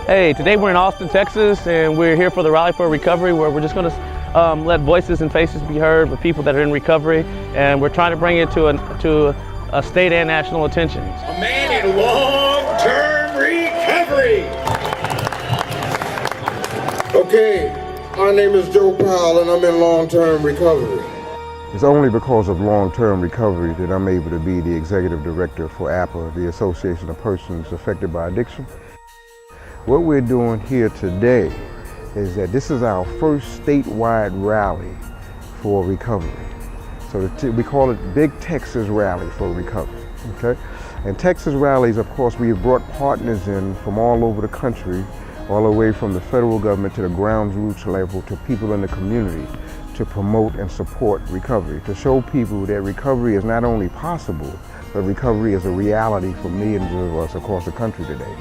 Hey, today we're in Austin, Texas, and we're here for the Rally for Recovery, where we're just going to let voices and faces be heard with people that are in recovery, and we're trying to bring it to a state and national attention. A man in long-term recovery. Okay, my name is Joe Powell, and I'm in long-term recovery. It's only because of long-term recovery that I'm able to be the executive director for APA, the Association of Persons Affected by Addiction. What we're doing here today is that this is our first statewide rally for recovery. So we call it Big Texas Rally for Recovery, okay? And Texas rallies, of course, we have brought partners in from all over the country, all the way from the federal government to the ground-roots level to people in the community to promote and support recovery, to show people that recovery is not only possible, but recovery is a reality for millions of us across the country today.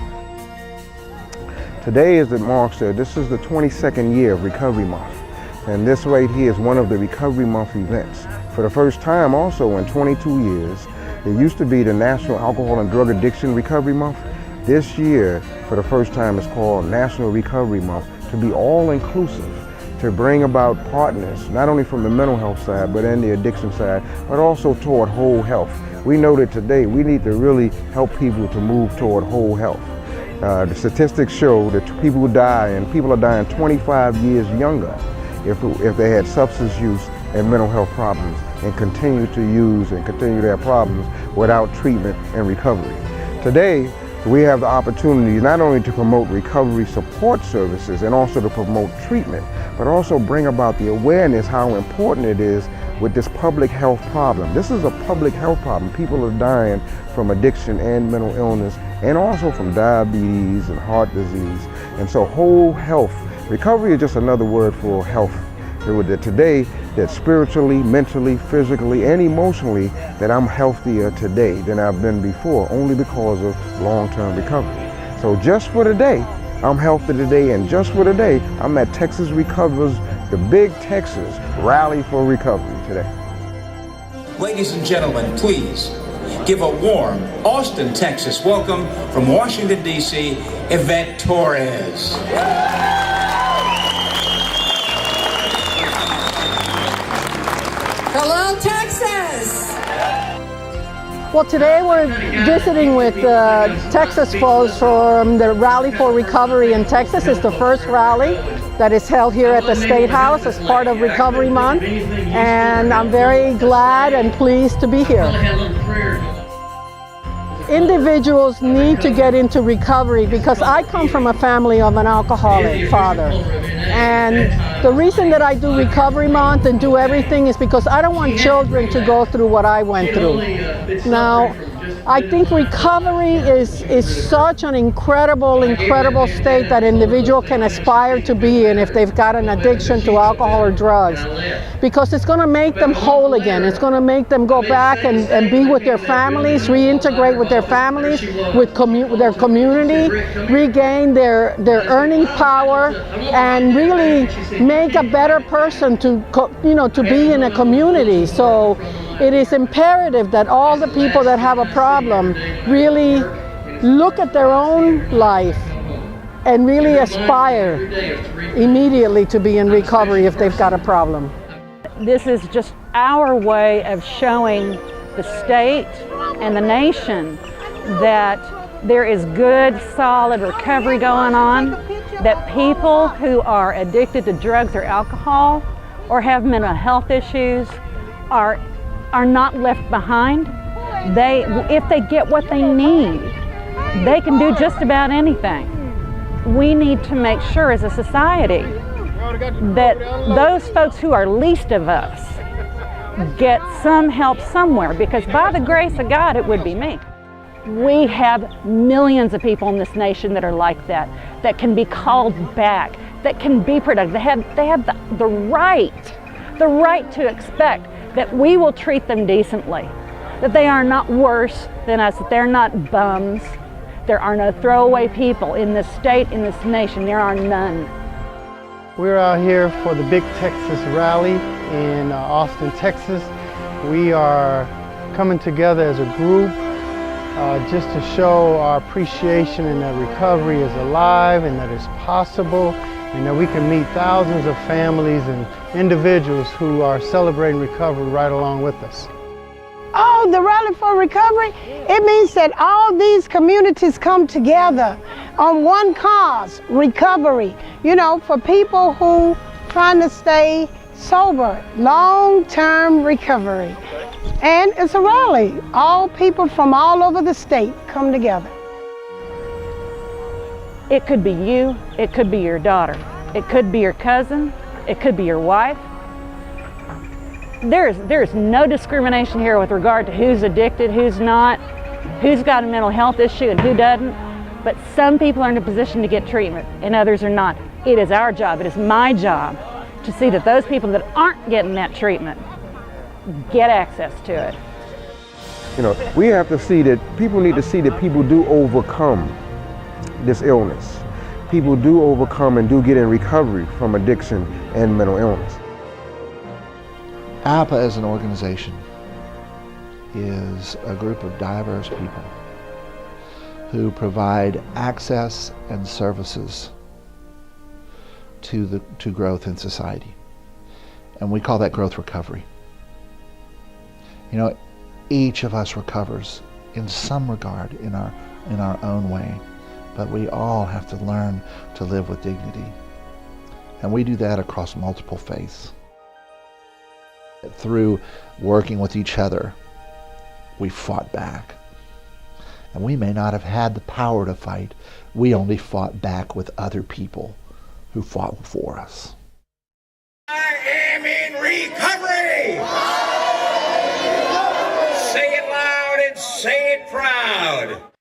Today is this is the 22nd year of Recovery Month, and this right here is one of the Recovery Month events. For the first time also in 22 years, it used to be the National Alcohol and Drug Addiction Recovery Month. This year, for the first time, it's called National Recovery Month, to be all-inclusive, to bring about partners, not only from the mental health side, but in the addiction side, but also toward whole health. We know that today we need to really help people to move toward whole health. The statistics show that people are dying 25 years younger if they had substance use and mental health problems and continue to use and continue to have problems without treatment and recovery. Today, we have the opportunity not only to promote recovery support services and also to promote treatment, but also bring about the awareness how important it is with this public health problem. This is a public health problem. People are dying from addiction and mental illness, and also from diabetes and heart disease. And so whole health, recovery is just another word for health. That today, that spiritually, mentally, physically, and emotionally, that I'm healthier today than I've been before, only because of long-term recovery. So just for today, I'm healthy today, and just for today, I'm at Texas Recovers, the Big Texas Rally for Recovery today. Ladies and gentlemen, please give a warm Austin, Texas welcome from Washington, D.C., Yvette Torres. Hello, Texas! Well, today we're visiting with Texas folks from the Rally for Recovery in Texas. It's the first rally that is held here at the State House as part of Recovery Month, and I'm very glad and pleased to be here. Individuals need to get into recovery because I come from a family of an alcoholic father. And the reason that I do Recovery Month and do everything is because I don't want children to go through what I went through. Now, I think recovery is such an incredible state that an individual can aspire to be in if they've got an addiction to alcohol or drugs. Because it's going to make them whole again. It's going to make them go back and be with their families, reintegrate with their families, with their community, regain their earning power, and really make a better person to be in a community. So it is imperative that all the people that have a problem really look at their own life and really aspire immediately to be in recovery if they've got a problem. This is just our way of showing the state and the nation that there is good, solid recovery going on, that people who are addicted to drugs or alcohol or have mental health issues are not left behind. If they get what they need, they can do just about anything. We need to make sure as a society that those folks who are least of us get some help somewhere, because by the grace of God, it would be me. We have millions of people in this nation that are like that can be called back, that can be productive. They have the right to expect that we will treat them decently, that they are not worse than us, that they're not bums. There are no throwaway people in this state, in this nation. There are none. We're out here for the Big Texas Rally in Austin, Texas. We are coming together as a group just to show our appreciation and that recovery is alive and that it's possible, and that we can meet thousands of families and individuals who are celebrating recovery right along with us. Oh, the Rally for Recovery, it means that all these communities come together on one cause, recovery. You know, for people who trying to stay sober, long-term recovery. And it's a rally. All people from all over the state come together. It could be you, it could be your daughter, it could be your cousin, it could be your wife. There's no discrimination here with regard to who's addicted, who's not, who's got a mental health issue and who doesn't. But some people are in a position to get treatment and others are not. It is our job, it is my job to see that those people that aren't getting that treatment get access to it. You know, we have to see that people need to see that people do overcome this illness. People do overcome and do get in recovery from addiction and mental illness. APA as an organization is a group of diverse people who provide access and services to growth in society. And we call that growth recovery. You know, each of us recovers in some regard in our own way, but we all have to learn to live with dignity. And we do that across multiple faiths. Through working with each other, we fought back. And we may not have had the power to fight. We only fought back with other people who fought for us. I am in recovery! Say it loud and say it proud.